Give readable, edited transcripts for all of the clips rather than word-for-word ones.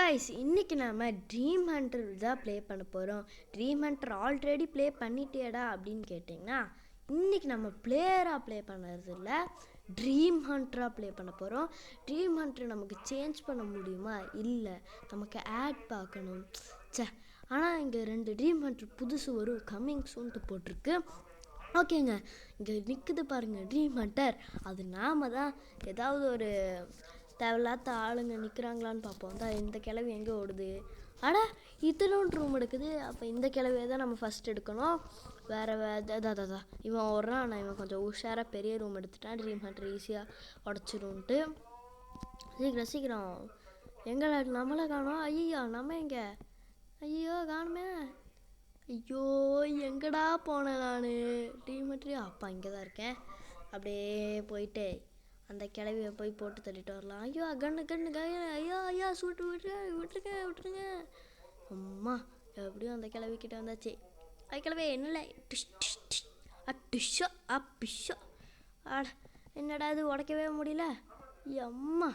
Guys இன்னைக்கு நாம dream Hunter தான் ப்ளே பண்ண போகிறோம். ட்ரீம் ஹண்டர் ஆல்ரெடி ப்ளே பண்ணிட்டேடா அப்படின்னு கேட்டிங்கன்னா, இன்னைக்கு நம்ம பிளேயராக ப்ளே பண்ணுறது இல்லை, ட்ரீம் ஹண்டராக ப்ளே பண்ண போகிறோம். ட்ரீம் ஹண்டர் நமக்கு சேஞ்ச் பண்ண முடியுமா? இல்லை, நமக்கு ஆட் பார்க்கணும். ஆனால் இங்கே 2 ட்ரீம் ஹண்டர் புதுசு வரும், கம்மிங் சூன்ட்டு போட்டிருக்கு. ஓகேங்க, இங்கே நிற்குது பாருங்கள் ட்ரீம் ஹண்டர். அது நாம தான் ஏதாவது ஒரு தேவையில்லாத ஆளுங்க நிற்கிறாங்களான்னு பார்ப்போம். தான் இந்த கிழவி எங்கே ஓடுது? ஆனால் இத்தனோண்டு ரூம் எடுக்குது. அப்போ இந்த கிழவியை தான் நம்ம ஃபஸ்ட் எடுக்கணும். வேறு அதான் இவன் ஓடுறான். ஆனால் இவன் கொஞ்சம் உஷாராக பெரிய ரூம் எடுத்துட்டான். ட்ரீம் ஹண்டர் ஈஸியாக உடச்சிரும்ன்ட்டு. சீக்கிரம் எங்களை நம்மளை காணோம். ஐயோ நம்ம எங்கே? ஐயோ காணுமே. ஐயோ எங்கடா போனேன் நான்? ட்ரீம் ஹண்டர் அப்பா இங்கே தான் இருக்கேன். அப்படியே போயிட்டு அந்த கிளவியை போய் போட்டு தள்ளிட்டு வரலாம். ஐயோ கண்ணு ஐயோ சூட்டு விட்டுருங்க. அம்மா எப்படியும் அந்த கிளவிக்கிட்ட வந்தாச்சு. அது கிளவி என்னல டிஷ்ஷோ ஆட என்னடா இது உடைக்கவே முடியல. அம்மா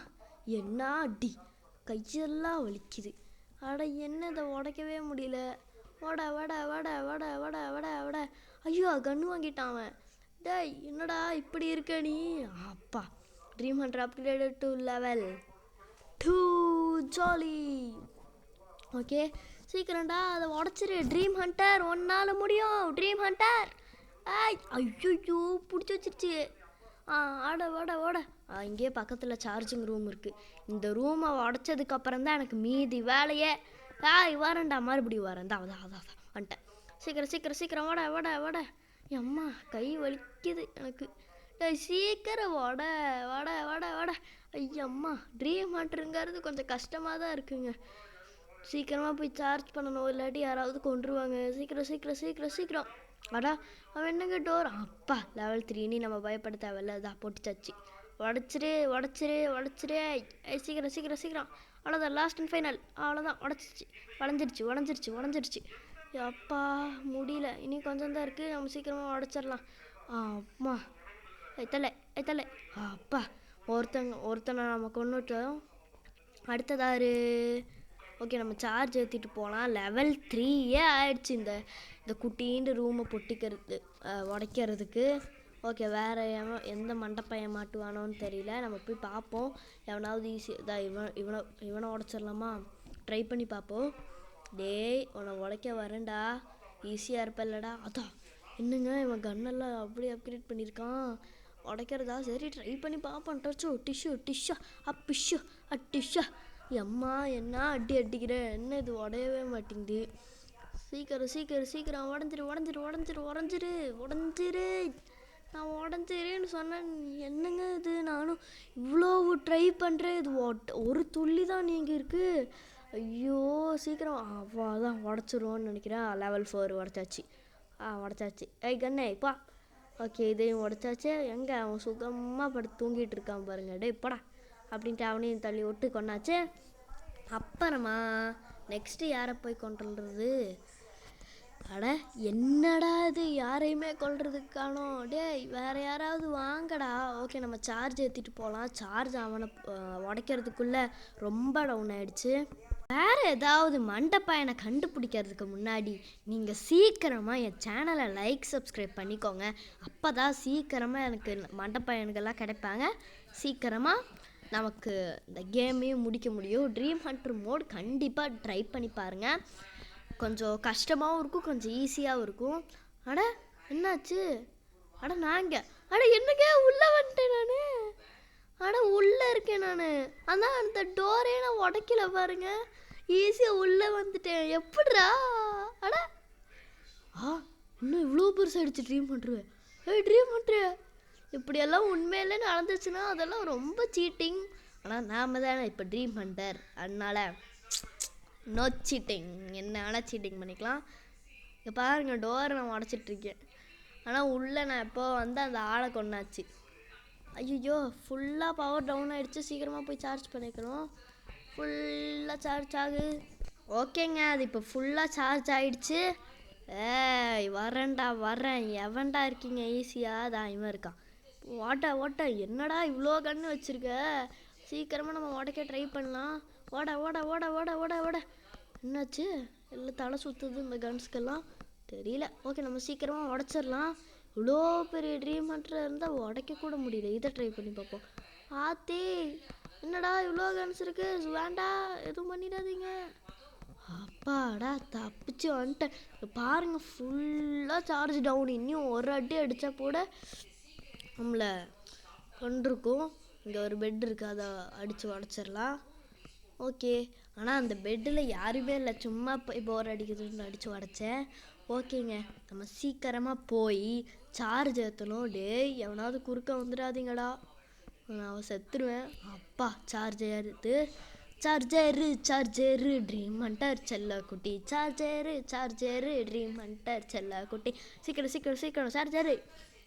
என்ன அடி, கையெல்லாம் வலிக்குது. ஆட என்ன இதை உடைக்கவே முடியல. வட ஐயோ கன்று வாங்கிட்டான் அவன். டேய் என்னடா இப்படி இருக்க நீ? அப்பா dream hunter upgraded to level 2 ஜாலி. ஓகே சீக்கிரம்டா அதை உடச்சிரு ட்ரீம் ஹண்டர், ஒன்னால் முடியும் ட்ரீம் ஹண்டர். ஐயோ பிடிச்சி வச்சிருச்சு. ஓட இங்கேயே பக்கத்தில் சார்ஜிங் ரூம் இருக்குது. இந்த ரூமை உடச்சதுக்கப்புறம் தான் எனக்கு மீதி வேலையே. வரேன்டா மறுபடியும் வரேன். அதான் வந்துட்டேன். சீக்கிரம் வட அம்மா கை வலிக்குது எனக்கு. சீக்கிரம் வட ஐயம்மா. ட்ரீம் ஹண்டருங்கிறது கொஞ்சம் கஷ்டமாக தான் இருக்குங்க. சீக்கிரமாக போய் சார்ஜ் பண்ணணும், இல்லாட்டி யாராவது கொண்டுருவாங்க. சீக்கிரம் அடா அவன் என்னங்க டோர். அப்பா லெவல் 3 நீ நம்ம பயப்பட தேவையில்ல. அதான் போட்டுச்சாச்சு. உடச்சிரு. சீக்கிரம் அவ்வளோதான், லாஸ்ட் அண்ட் ஃபைனல். அவ்வளோதான், உடஞ்சிருச்சு. அப்பா முடியல, இனி கொஞ்சம் தான் இருக்குது. நம்ம சீக்கிரமாக உடச்சிடலாம். அம்மா ஐத்தலை அப்பா. ஒருத்தனை நம்ம கொண்டுட்டோம். அடுத்ததாரு. ஓகே நம்ம சார்ஜ் ஏற்றிட்டு போகலாம். லெவல் 3 ஆயிடுச்சு இந்த குட்டின்னு ரூமை உடைக்கிறதுக்கு. ஓகே வேறு எந்த மண்டப்பையன் மாட்டுவானோன்னு தெரியல. நம்ம போய் பார்ப்போம். எவனாவது ஈஸியாக இவனை உடச்சிடலாமா? ட்ரை பண்ணி பார்ப்போம். டேய் உன்னை உடைக்க வரேன்டா, ஈஸியாக இருப்பல்லடா. அதான் என்னங்க இவன் கன்னெல்லாம் அப்படி அப்கிரேட் பண்ணியிருக்கான். உடைக்கிறதா? சரி ட்ரை பண்ணி பார்ப்போம். டிஷ்ஷா எம்மா என்ன அடிக்கிற, என்ன இது உடையவே மாட்டேங்குது. சீக்கிரம் உடஞ்சிரு. நான் உடஞ்சிருன்னு சொன்னேன். என்னங்க இது, நானும் இவ்வளோ ட்ரை பண்ணுறேன். இது ஒரு துள்ளி தான் நீங்கள் இருக்குது. ஐயோ சீக்கிரம் அதான் உடச்சிருவோன்னு நினைக்கிறேன். லெவல் 4 உடச்சாச்சு. கண்ணே இப்பா. ஓகே இதையும் உடச்சாச்சு. எங்கே அவன் சுகமாக படுத்து தூங்கிட்டு இருக்கான் பாருங்க. டே இப்படா அப்படின்ட்டு அவனையும் தள்ளி விட்டு கொண்டாச்சு. அப்புறமா நெக்ஸ்ட்டு யாரை போய் கொண்டுறது? அட என்னடா இது, யாரையுமே கொல்றதுக்கு காணோம். டேய் வேறு யாராவது வாங்கடா. ஓகே நம்ம சார்ஜ் ஏற்றிட்டு போகலாம். சார்ஜ் அவனை உடைக்கிறதுக்குள்ளே ரொம்ப டவுன் ஆகிடுச்சு. வேறு ஏதாவது மண்டப்பயனை கண்டுபிடிக்கிறதுக்கு முன்னாடி நீங்கள் சீக்கிரமாக என் சேனலை சப்ஸ்கிரைப் பண்ணிக்கோங்க. அப்போ தான் சீக்கிரமாக எனக்கு மண்டப்பயன்கள்லாம் கிடைப்பாங்க. சீக்கிரமாக நமக்கு இந்த கேமையும் முடிக்க முடியும். ட்ரீம் ஹண்டர் மோட் கண்டிப்பாக ட்ரை பண்ணி பாருங்கள். கொஞ்சம் கஷ்டமாகவும் இருக்கும், கொஞ்சம் ஈஸியாகவும் இருக்கும். அட என்னாச்சு? என்னங்க உள்ளே வந்துட்டேன் நான். உள்ளே இருக்கேன் நான். அதான் அந்த டோரே நான் உடைக்கல பாருங்க. ஈஸியாக உள்ளே வந்துட்டேன். எப்படிரா? இன்னும் இவ்வளோ பெருசாகிடுச்சு ட்ரீம் ஹண்டர். ட்ரீம் ஹண்டர் இப்படியெல்லாம் உண்மையிலே நடந்துச்சுன்னா அதெல்லாம் ரொம்ப சீட்டிங். ஆனால் நாம தானே இப்போ ட்ரீம் ஹண்டர், அதனால் நோ சீட்டிங். என்ன வேணால் சீட்டிங் பண்ணிக்கலாம். இங்கே பாருங்கள் டோரை நான் உடச்சிட்ருக்கேன். ஆனால் உள்ளே நான் எப்போ அந்த ஆளை கொண்டாச்சு. ஐயோ ஃபுல்லாக பவர் டவுன் ஆகிடுச்சு. சீக்கிரமாக போய் சார்ஜ் பண்ணிக்கணும். ஃபுல்லாக சார்ஜ் ஆகுது. ஓகேங்க அது இப்போ ஃபுல்லாக சார்ஜ் ஆகிடுச்சு. வரேன். எவன்டா இருக்கீங்க? ஈஸியாக தான் இவன் இருக்கான். ஓட்ட என்னடா இவ்வளோ கன்று வச்சுருக்க? சீக்கிரமாக நம்ம உடைக்க ட்ரை பண்ணலாம். ஓட ஓட ஓட ஓட ஓட ஓட. என்னாச்சு? எல்லாம் தலை சுற்றுது இந்த கன்ஸ்க்கெல்லாம். தெரியல. ஓகே, நம்ம சீக்கிரமாக உடச்சிடலாம். இவ்வளோ பெரிய ட்ரீம் ஹண்டர் இருந்தால் உடைக்க கூட முடியல. இதை ட்ரை பண்ணி பார்ப்போம். ஆத்தி, என்னடா இவ்வளோ கன்ஸ் இருக்கு? வேண்டாம், எதுவும் பண்ணிடாதீங்க. அப்பாடா, தப்பிச்சு வந்துட்டேன். பாருங்க, ஃபுல்லாக சார்ஜ் டவுன். இன்னும் ஒரு அடி அடித்தா கூட நம்மளை கொண்டிருக்கும். இங்கே ஒரு பெட் இருக்குது, அதை அடித்து உடச்சிடலாம். ஓகே, ஆனால் அந்த பெட்டில் யாருமே இல்லை, சும்மா போர் அடிக்குதுன்னு அடித்து உடச்சேன். ஓகேங்க, நம்ம சீக்கிரமாக போய் சார்ஜ் ஏற்றணும். எவனாவது குறுக்க வந்துடாதீங்கடா, நான் செத்துருவேன். அப்பா, சார்ஜ் ஏறுது. சார்ஜரு ட்ரீம் ஹண்டர் செல்ல குட்டி. சார்ஜரு ட்ரீம் ஹண்டர் செல்ல குட்டி. சீக்கிரம் சீக்கிரம் சீக்கிரம் சார்ஜரு.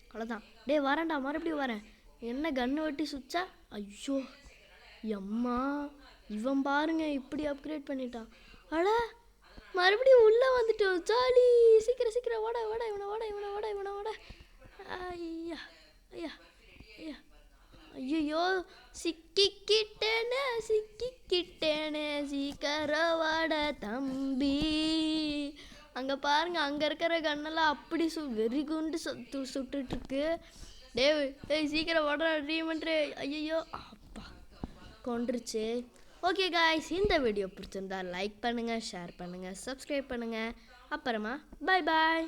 அவ்வளோதான். வரேன்டா, மறுபடியும் வரேன். என்ன கன்று வெட்டி சுச்சா? ஐயோ எம்மா, இவன் பாருங்க இப்படி அப்கிரேட் பண்ணிட்டான். அட, மறுபடியும் உள்ளே வந்துட்டோம். ஜாலி. சீக்கிரம் சீக்கிரம் ஓட ஓட, இவனை ஓட இவனை ஓட இவனை ஓட. ஐயா ஐயா ஐயா, ஐயோ, சிக்கிக்கிட்டேனே சீக்கிரம் வாட தம்பி. அங்கே பாருங்க, அங்கே இருக்கிற கண்ணெல்லாம் அப்படி வெறி குண்டு சுட்டுட்ருக்கு. டேய் சீக்கிரம் ஓடுற ட்ரீம் ஹண்டர். ஐயோ, அப்பா கொண்டுருச்சு. ஓகே காய்ஸ், இந்த வீடியோ பிடிச்சிருந்தா லைக் பண்ணுங்கள், ஷேர் பண்ணுங்கள், சப்ஸ்கிரைப் பண்ணுங்கள். அப்புறமா பாய் பாய்.